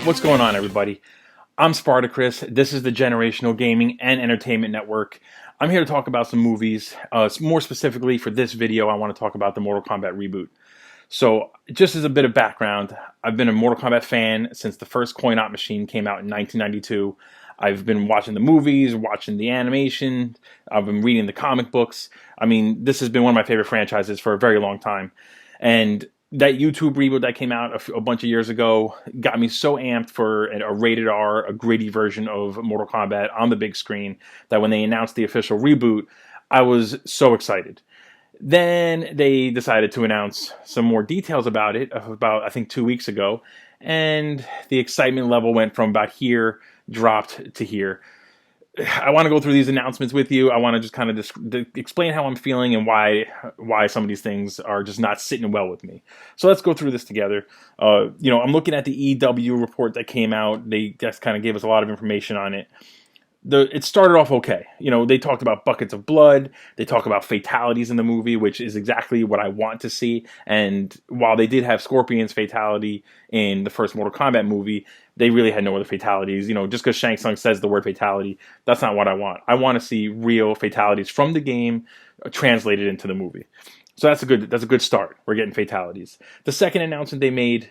What's going on, everybody? I'm Spartacus. This is the Generational Gaming and Entertainment Network. I'm here to talk about some movies. More specifically, for this video, I want to talk about the Mortal Kombat reboot. So, just as a bit of background, I've been a Mortal Kombat fan since the first coin-op machine came out in 1992. I've been watching the movies, watching the animation, I've been reading the comic books. I mean, this has been one of my favorite franchises for a very long time. And that YouTube reboot that came out a bunch of years ago got me so amped for a rated R, a gritty version of Mortal Kombat on the big screen that when they announced the official reboot, I was so excited. Then they decided to announce some more details about it about, I think, 2 weeks ago. And the excitement level went from about here, dropped to here. I want to go through these announcements with you. I want to just kind of explain how I'm feeling and why some of these things are just not sitting well with me. So let's go through this together. I'm looking at the EW report that came out. They just kind of gave us a lot of information on it. It started off okay. They talked about buckets of blood. They talk about fatalities in the movie, which is exactly what I want to see. And while they did have Scorpion's fatality in the first Mortal Kombat movie, they really had no other fatalities. Just because Shang Tsung says the word fatality, that's not what I want. I want to see real fatalities from the game translated into the movie. So that's a good start. We're getting fatalities. The second announcement they made,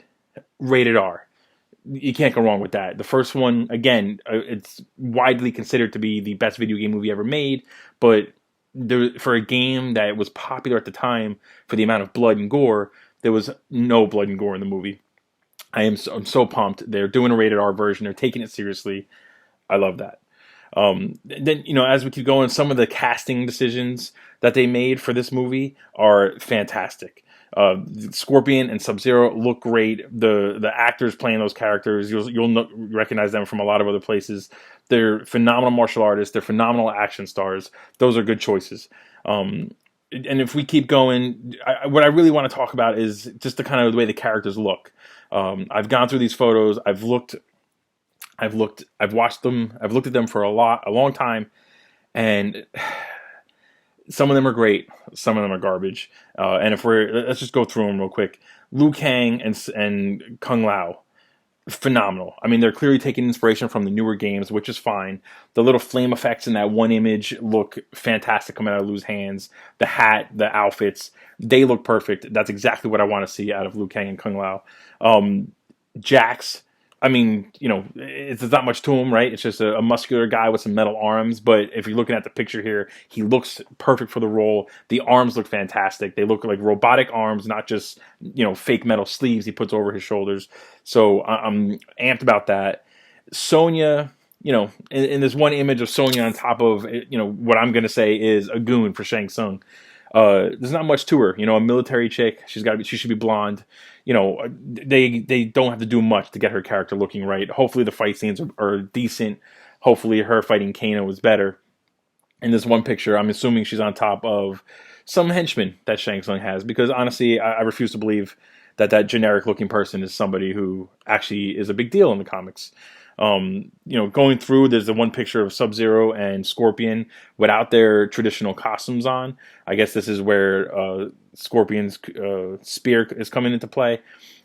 rated R. You can't go wrong with that. The first one, again, it's widely considered to be the best video game movie ever made, but for a game that was popular at the time for the amount of blood and gore, there was no blood and gore in the movie. I'm so pumped. They're doing a rated R version. They're taking it seriously. I love that. Then, as we keep going, some of the casting decisions that they made for this movie are fantastic. Scorpion and Sub-Zero look great. The actors playing those characters, you'll recognize them from a lot of other places. They're phenomenal martial artists. They're phenomenal action stars. Those are good choices. And if we keep going, what I really want to talk about is just the way the characters look. I've gone through these photos. I've watched them. I've looked at them for a long time, and some of them are great. Some of them are garbage. And let's just go through them real quick. Liu Kang and Kung Lao, phenomenal. I mean, they're clearly taking inspiration from the newer games, which is fine. The little flame effects in that one image look fantastic coming out of Liu's hands. The hat, the outfits, they look perfect. That's exactly what I want to see out of Liu Kang and Kung Lao. Jax, I mean, it's not much to him, right? It's just a muscular guy with some metal arms. But if you're looking at the picture here, he looks perfect for the role. The arms look fantastic. They look like robotic arms, not just, fake metal sleeves he puts over his shoulders. So I'm amped about that. Sonya, in this one image of Sonya on top of, what I'm going to say is a goon for Shang Tsung. There's not much to her, a military chick. She should be blonde. They don't have to do much to get her character looking right. Hopefully the fight scenes are decent. Hopefully her fighting Kano is better. In this one picture, I'm assuming she's on top of some henchman that Shang Tsung has, because honestly, I refuse to believe that generic looking person is somebody who actually is a big deal in the comics. Going through, there's the one picture of Sub-Zero and Scorpion without their traditional costumes on. I guess this is where Scorpion's spear is coming into play.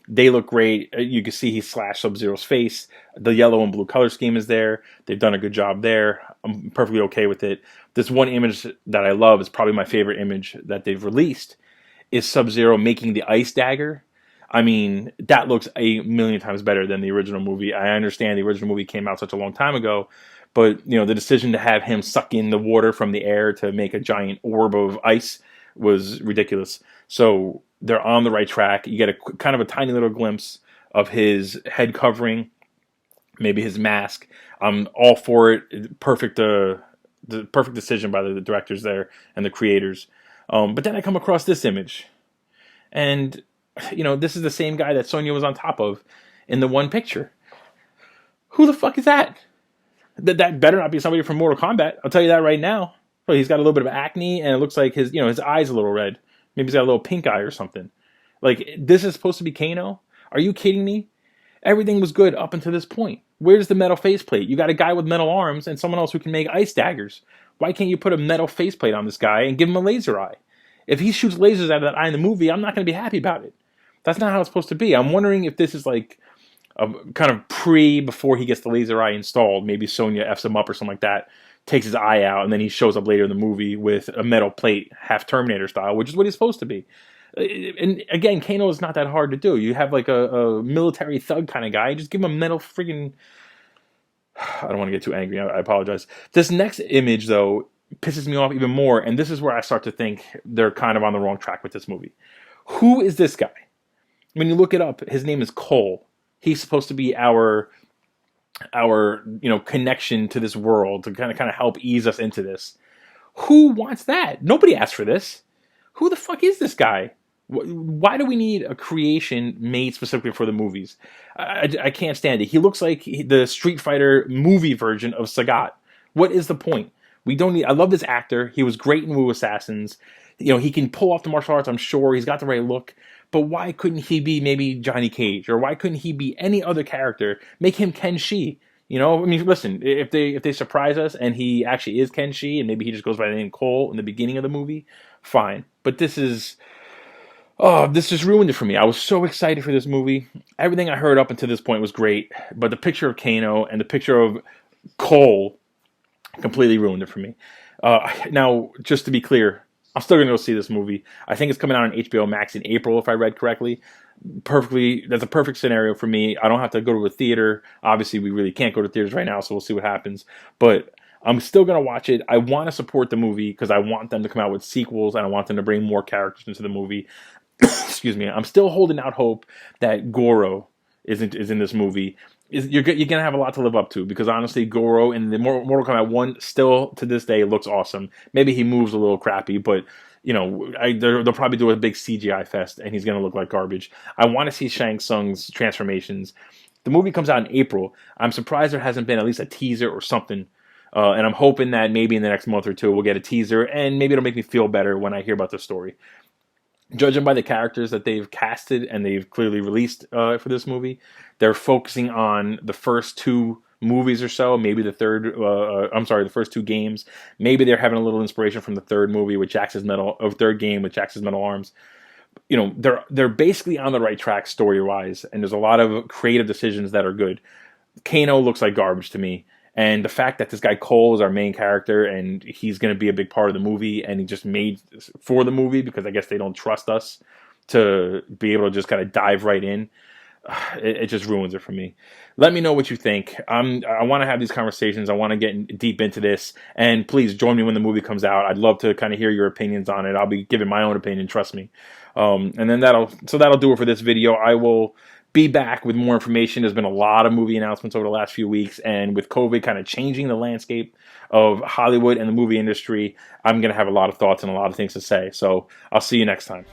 They look great. You can see he slashed Sub-Zero's face. The yellow and blue color scheme is there. They've done a good job there. I'm perfectly okay with it. This one image that I love is probably my favorite image that they've released, is Sub-Zero making the ice dagger. I mean, that looks a million times better than the original movie. I understand the original movie came out such a long time ago, but the decision to have him suck in the water from the air to make a giant orb of ice was ridiculous. So they're on the right track. You get a tiny little glimpse of his head covering, maybe his mask. I'm all for it. Perfect, the perfect decision by the directors there and the creators. But then I come across this image, and this is the same guy that Sonya was on top of in the one picture. Who the fuck is that? That better not be somebody from Mortal Kombat. I'll tell you that right now. Well, he's got a little bit of acne, and it looks like his eye's a little red. Maybe he's got a little pink eye or something. Like, this is supposed to be Kano? Are you kidding me? Everything was good up until this point. Where's the metal faceplate? You got a guy with metal arms and someone else who can make ice daggers. Why can't you put a metal faceplate on this guy and give him a laser eye? If he shoots lasers out of that eye in the movie, I'm not going to be happy about it. That's not how it's supposed to be. I'm wondering if this is like kind of before he gets the laser eye installed. Maybe Sonya f's him up or something like that, takes his eye out, and then he shows up later in the movie with a metal plate, half Terminator style, which is what he's supposed to be. And again, Kano is not that hard to do. You have like a military thug kind of guy. Just give him a metal friggin'. I don't want to get too angry. I apologize. This next image, though, pisses me off even more, and this is where I start to think they're kind of on the wrong track with this movie. Who is this guy? When you look it up, his name is Cole. He's supposed to be our connection to this world to kind of help ease us into this. Who wants that? Nobody asked for this. Who the fuck is this guy? Why do we need a creation made specifically for the movies? I can't stand it. He looks like the Street Fighter movie version of Sagat. What is the point? We don't need. I love this actor. He was great in Wu Assassins. He can pull off the martial arts. I'm sure he's got the right look. But why couldn't he be maybe Johnny Cage, or why couldn't he be any other character? Make him Ken Shi. I mean, listen. If they surprise us and he actually is Ken Shi, and maybe he just goes by the name Cole in the beginning of the movie, fine. But this just ruined it for me. I was so excited for this movie. Everything I heard up until this point was great, but the picture of Kano and the picture of Cole completely ruined it for me. Now, just to be clear, I'm still going to go see this movie. I think it's coming out on HBO Max in April, if I read correctly. That's a perfect scenario for me. I don't have to go to a theater. Obviously, we really can't go to theaters right now, so we'll see what happens. But I'm still going to watch it. I want to support the movie because I want them to come out with sequels, and I want them to bring more characters into the movie. Excuse me. I'm still holding out hope that Goro is in this movie. You're going to have a lot to live up to, because honestly, Goro in the Mortal Kombat 1 still to this day looks awesome. Maybe he moves a little crappy, but they'll probably do a big CGI fest and he's going to look like garbage. I want to see Shang Tsung's transformations. The movie comes out in April. I'm surprised there hasn't been at least a teaser or something. And I'm hoping that maybe in the next month or two we'll get a teaser, and maybe it'll make me feel better when I hear about the story. Judging by the characters that they've casted and they've clearly released for this movie, they're focusing on the first two movies or so, maybe the first two games. Maybe they're having a little inspiration from the third movie with third game with Jax's metal arms. They're basically on the right track story-wise, and there's a lot of creative decisions that are good. Kano looks like garbage to me. And the fact that this guy Cole is our main character and he's going to be a big part of the movie, and he just made for the movie because I guess they don't trust us to be able to just kind of dive right in, it just ruins it for me. Let me know what you think. I want to have these conversations. I want to get deep into this. And please join me when the movie comes out. I'd love to kind of hear your opinions on it. I'll be giving my own opinion, trust me. And then that'll do it for this video. I will be back with more information. There's been a lot of movie announcements over the last few weeks, and with COVID kind of changing the landscape of Hollywood and the movie industry, I'm going to have a lot of thoughts and a lot of things to say. So I'll see you next time.